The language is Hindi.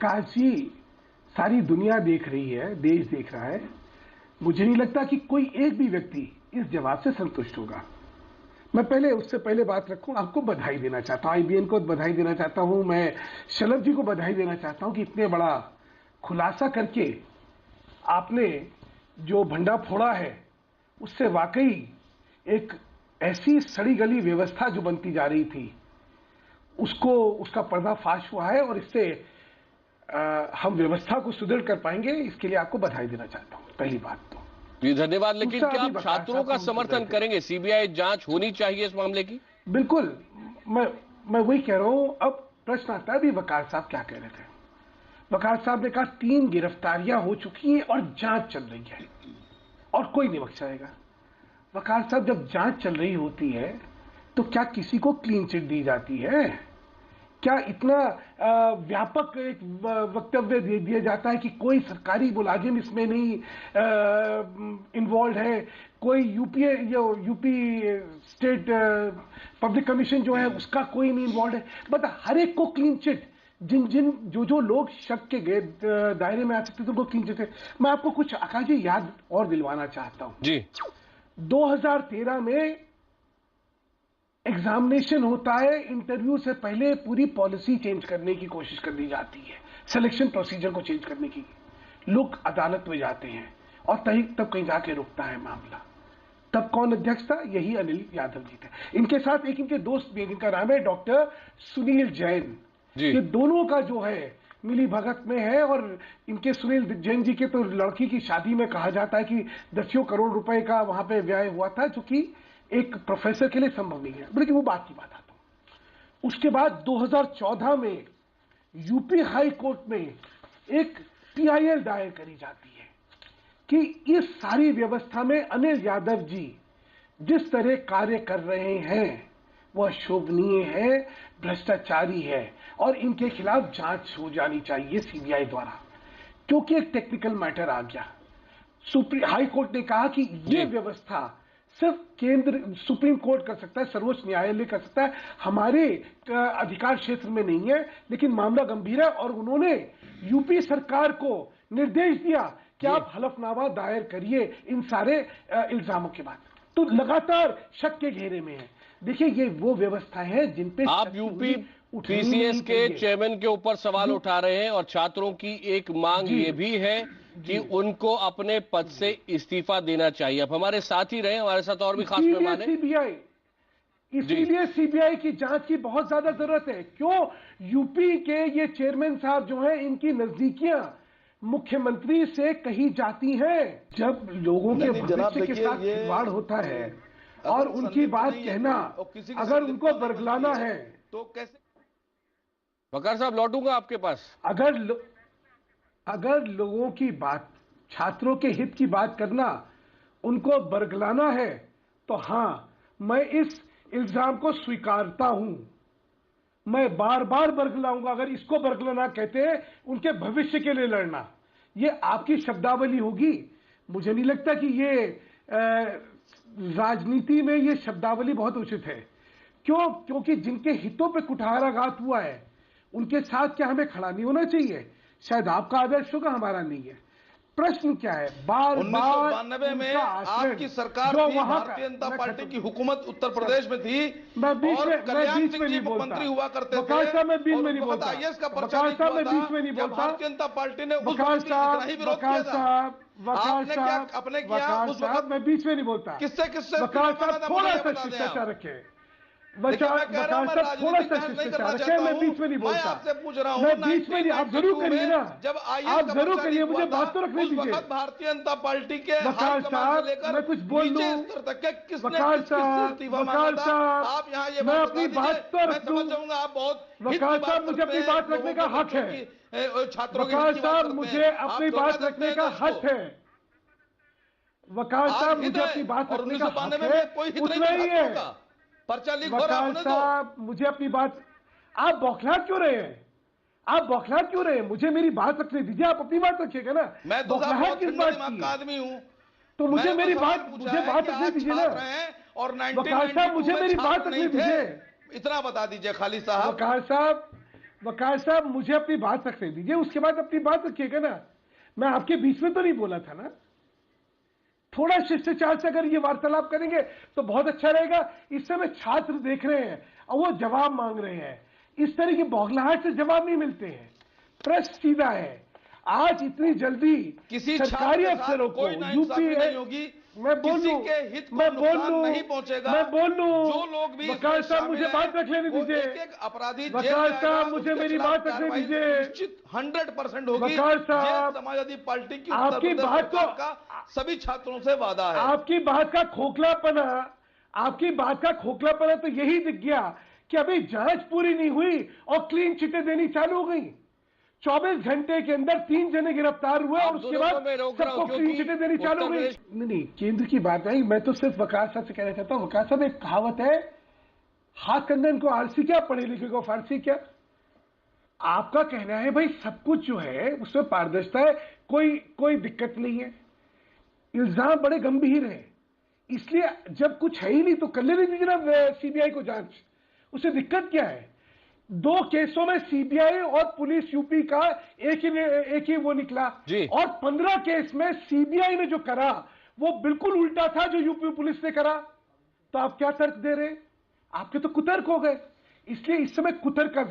आकाश जी, सारी दुनिया देख रही है, देश देख रहा है। मुझे नहीं लगता कि कोई एक भी व्यक्ति इस जवाब से संतुष्ट होगा। मैं पहले उससे पहले बात रखूं, आपको बधाई देना चाहता हूं, आईबीएन को बधाई देना चाहता हूं, मैं शलभ जी को बधाई देना चाहता हूं कि इतने बड़ा खुलासा करके आपने जो भंडा फोड़ा है उससे वाकई एक ऐसी सड़ी गली व्यवस्था जो बनती जा रही थी उसका पर्दाफाश हुआ है और इससे हम व्यवस्था को सुदृढ़ कर पाएंगे। इसके लिए आपको बधाई देना चाहता हूं, पहली बात तो। जी धन्यवाद। लेकिन क्या आप छात्रों का समर्थन करेंगे? सीबीआई जांच होनी चाहिए इस मामले की। बिल्कुल, मैं वही कह रहा हूं। अब प्रश्न आता है भी वकार साहब क्या कह रहे थे। वकार साहब ने कहा 3 गिरफ्तारियां हो चुकी हैं और जांच चल रही है और कोई नहीं बख्शाएगा। वकार साहब, जब जांच चल रही होती है तो क्या किसी को क्लीन चिट दी जाती है? क्या इतना व्यापक एक वक्तव्य दे दिया जाता है कि कोई सरकारी मुलाजिम इसमें नहीं इन्वॉल्व है, कोई यूपी स्टेट पब्लिक कमीशन जो है उसका कोई नहीं इन्वॉल्व है? बट हर एक को क्लीन चिट, जो लोग शक के दायरे में आ सकते थे उनको क्लीन चिट है। मैं आपको कुछ आकाश जी याद और दिलवाना चाहता हूं जी। 2013 में एग्जामिनेशन होता है, इंटरव्यू से पहले पूरी पॉलिसी चेंज करने की कोशिश कर दी जाती है, सिलेक्शन प्रोसीजर को चेंज करने की। लोग अदालत में जाते हैं और तब कहीं जाके रुकता है मामला। तब कौन अध्यक्ष था? यही अनिल यादव जी थे। इनके साथ एक इनके दोस्त भी, जिनका नाम है डॉक्टर सुनील जैन। ये दोनों का जो है मिली भगत में है और इनके सुनील जैन जी के तो लड़की की शादी में कहा जाता है कि दसियों करोड़ रुपए का वहां पे व्यय हुआ था, जो कि एक प्रोफेसर के लिए संभव नहीं है। लेकिन वो बात की बात आता हूं। उसके बाद 2014 में यूपी हाई कोर्ट में एक पीआईएल दायर करी जाती है कि इस सारी व्यवस्था में अनिल यादव जी जिस तरह कार्य कर रहे हैं वह शोभनीय है, भ्रष्टाचारी है और इनके खिलाफ जांच हो जानी चाहिए सीबीआई द्वारा, क्योंकि एक टेक्निकल मैटर आ गया। हाई कोर्ट ने कहा कि यह व्यवस्था सिर्फ केंद्र सुप्रीम कोर्ट कर सकता है, सर्वोच्च न्यायालय कर सकता है, हमारे अधिकार क्षेत्र में नहीं है। लेकिन मामला गंभीर है और उन्होंने यूपी सरकार को निर्देश दिया कि आप हलफनामा दायर करिए इन सारे इल्जामों के बाद। तो लगातार शक के घेरे में है। देखिए, ये वो व्यवस्था है जिन पे आप यूपी पीसीएस के चेयरमैन के ऊपर सवाल उठा रहे हैं और छात्रों की एक मांग ये भी है कि उनको अपने पद से इस्तीफा देना चाहिए। अब हमारे साथ ही रहे, हमारे साथ और भी खास मेहमान हैं। इसीलिए सीबीआई की जांच की बहुत ज्यादा जरूरत है। क्यों? यूपी के ये चेयरमैन साहब जो हैं, इनकी नजदीकियां मुख्यमंत्री से कही जाती हैं। जब लोगों के भविष्य के साथ खिलवाड़ होता है और उनकी बात कहना, अगर उनको बरगलाना है तो कैसे? वकार साहब, लौटूंगा आपके पास। अगर लोगों की बात, छात्रों के हित की बात करना, उनको बरगलाना है तो हां, मैं इस इल्जाम को स्वीकारता हूं। मैं बार बार बरगलाऊंगा। अगर इसको बरगलाना कहते हैं उनके भविष्य के लिए लड़ना, ये आपकी शब्दावली होगी। मुझे नहीं लगता कि ये राजनीति में ये शब्दावली बहुत उचित है। क्यों? क्योंकि जिनके हितों पे कुठाराघात हुआ है उनके साथ क्या हमें खड़ा नहीं होना चाहिए? शायद आपका आदर्श होगा, हमारा नहीं है। प्रश्न क्या है? बार 1992 में आपकी सरकार थी, भारतीय जनता पार्टी की हुकूमत उत्तर प्रदेश में थी और कल्याण सिंह जी मुख्यमंत्री हुआ करते थे। मैं बीच में नहीं बोलता। आईएएस का पर्चा नहीं हुआ था। बीच में नहीं बोलता। भारतीय जनता पार्टी ने उस वक्त इतना ही विरोध किया था। आपने क्या अपने किया उस वक्त? मैं बीच में नहीं बोलता। किससे थोड़ा सा शिष्टाचार रखे। मैं बीच में नहीं बोलता। आपसे पूछ रहा हूं, मैं बीच में नहीं। आप जरूर करिए ना, जब आप जरूर करिए, मुझे बात तो रखने दीजिए। भारतीय जनता पार्टी के वकार साहब, मैं कुछ बोल लूं? वकार साहब, आप यहाँ ये मैं अपनी बात तो रख दूं। आप बहुत वकार साहब, मुझे अपनी बात रखने का हक है। छात्रों वकार साहब, मुझे अपनी बात रखने का हक है। वकार साहब, मुझे अपनी बात रखने का हक है। उतना ही है। वकार साहब, मुझे अपनी बात, आप बौखला क्यों रहे हैं? आप बौखला क्यों रहे हैं? मुझे मेरी बात रखने दीजिए। आप अपनी बात रखिएगा ना। मैं बौखलाहट किस बात की? आदमी हूं तो मुझे मेरी बात रखने दीजिए ना। और वकार साहब, मुझे मेरी बात रखने दीजिए। इतना बता दीजिए खाली साहब। वकार साहब, वकार साहब मुझे अपनी बात रखने दीजिए, उसके बाद अपनी बात रखिएगा ना। मैं आपके बीच में तो नहीं बोला था ना। थोड़ा शिष्टाचार से अगर ये वार्तालाप करेंगे तो बहुत अच्छा रहेगा। इस समय छात्र देख रहे हैं और वो जवाब मांग रहे हैं। इस तरह की बौखलाहट से जवाब नहीं मिलते हैं। प्रश्न सीधा है, आज इतनी जल्दी किसी सरकारी अफसरों को यूपी नहीं होगी, मैं बोलूं, किसी के हित को मैं नुकसान बोलूं, नहीं पहुंचेगा। मैं बोलूं, जो लोग भी वकार साहब मुझे बात रख लेने दीजिए। एक अपराधी वकार साहब मुझे मेरी बात रखने दीजिए। निश्चित 100% होगी। वकार साहब, समाजवादी पार्टी की आपकी बात का सभी छात्रों से वादा है। आपकी बात का खोखलापना तो यही दिख गया कि अभी जांच पूरी नहीं हुई और क्लीन चिटें देनी चालू हो गई। 24 घंटे के अंदर 3 जने गिरफ्तार हुए और उसके बाद सबको क्लीन चिटें देनी चालू हो गई। नहीं, केंद्र की बात नहीं, मैं तो सिर्फ वकार साहब से कहना चाहता हूं। वकार साहब, एक कहावत है, हाथ कंगन को आलसी क्या, पढ़े लिखे को फारसी क्या। आपका कहना है भाई सब कुछ जो है उसमें पारदर्शिता है, कोई दिक्कत नहीं है। इल्जाम बड़े गंभीर है, इसलिए जब कुछ है ही नहीं तो कर लेने दीजिए ना सीबीआई को जांच। उसे दिक्कत क्या है? 2 केसों में सीबीआई और पुलिस यूपी का एक ही वो निकला और 15 केस में सीबीआई ने जो करा वो बिल्कुल उल्टा था जो यूपी पुलिस ने करा। तो आप क्या तर्क दे रहे हैं? आपके तो कुतर्क हो गए। इसलिए इस समय कुतर्क का